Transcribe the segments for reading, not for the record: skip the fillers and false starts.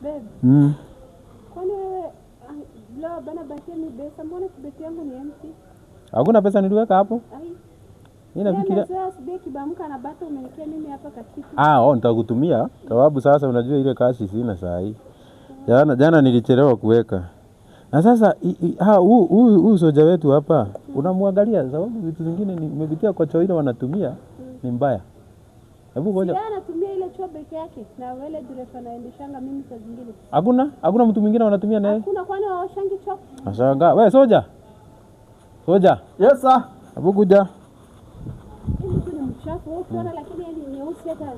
Babe. Kwani leo bana baki ni pesa, mbona kibeti yangu ni empty? Hakuna pesa niliweka hapo? Mimi nafikiria sasa sibeki kibamka na bata umenikia mimi hapa katika. Nitakutumia sababu sasa unajua ile kazi sina saa hii. Jana nilichelewa kuweka. Na sasa huyu soja wetu hapa unamwangalia sababu vitu vingine nimepitia kwa choo ile wanatumia ni mbaya. Hebu ngoja. Yeye anatumia ile choo peke yake na wale dereva naendeshanga mimi saa zingine. Hakuna mtu mwingine wanatumia naye? Hakuna, kwani waoshangi choo? Nashangaa. Wewe soja? Soja? Yes sir. Hebu kuja. Ni mchafu ukiona lakini ni nyeusi hata.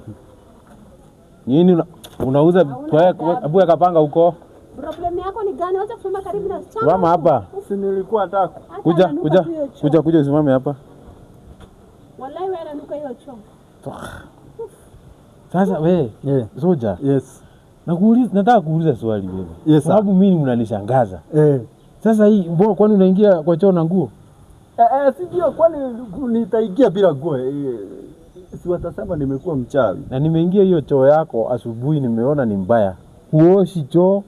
Nini unauza hebu akapanga huko? Problem yako ni gani? Wacha kusema karibu na choo. Mama hapa. Si nilikuwa nataka. Kuja usimame hapa. Wallahi wewe ananuka hiyo choo. Sasa wewe, soja. Yes. Nataka kuuliza swali wewe. Yes, sababu mimi mnanishangaza. Sasa hii mbona kwani unaingia kwa choo na nguo? Sivyo, kwani nitaingia bila nguo? Si watasema nimekuwa mchawi. Na nimeingia hiyo choo yako asubuhi nimeona ni mbaya. Huoshi choo.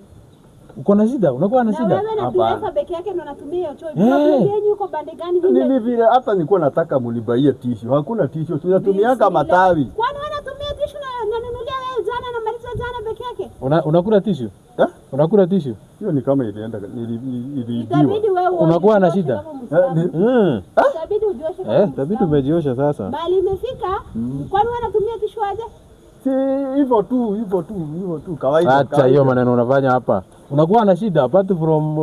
Uko na shida? Unakuwa na shida? Wewe na dereva peke yake ndo anatumia hiyo choo. Yeye yuko bande gani hivi? Nini vile hata nilikuwa nataka mlibaie tissue. Hakuna tissue. Tunatumianga matawi. Kwani wanatumia tissue na nanunulia wewe jana na maliza jana peke yake? Unakula tissue? Unakula tissue? Hiyo ni kama ilienda iliibiwa. Itabidi wewe unakuwa na shida. Itabidi ujioshe. Itabidi umejiosha sasa. Bali imefika. Kwani wanatumia tissue aje? Si hivyo tu kawaida. Acha hiyo maneno unafanya hapa. Unakuwa na shida apart from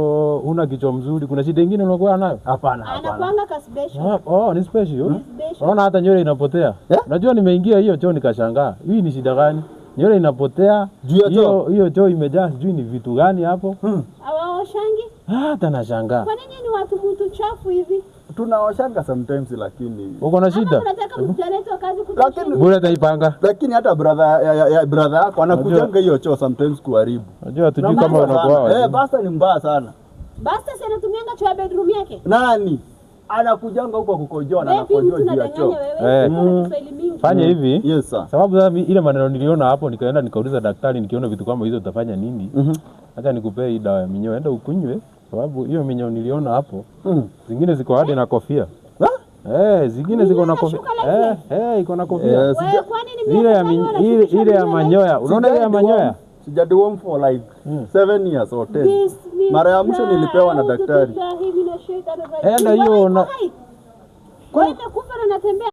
una kichwa mzuri. Kuna shida nyingine unakuwa nayo? Hapana. Anakuanga ka special. Ni special. Unaona hata nywele inapotea. Unajua nimeingia hiyo choo nikashangaa. Hii ni shida gani? Nywele inapotea. Hiyo choo imejaa sijui ni vitu gani hapo. Hawaoshangi? Hata nashangaa. Kwa nini ni watu mtu chafu hivi? Tunaoshanga sometimes lakini uko na shida. Unataka mjaleta kazi lakini bure taipanga. Lakini hata brother yako anakujanga hiyo choo sometimes kuharibu. Unajua tujui kama unakuwa. Basta ni mbaya sana. Basta si anatumianga choo ya bedroom yake? Nani? Anakujanga huko kukojoa na anakojoa juu ya choo. Fanya hivi. Yes sir. Sababu sasa ile maneno niliona hapo nikaenda nikauliza daktari nikiona vitu kama hizo utafanya nini? Acha nikupee hii dawa ya minyoo enda ukunywe. Sababu hiyo minyoo niliona hapo zingine ziko hadi na kofia. Zingine ziko na kofia. Iko na kofia. Ile ya manyoya. Unaona ile ya manyoya? Sijaduom for like 7 years or 10. Mara ya mwisho nilipewa na daktari. Enda hiyo Kwani kufa na natembea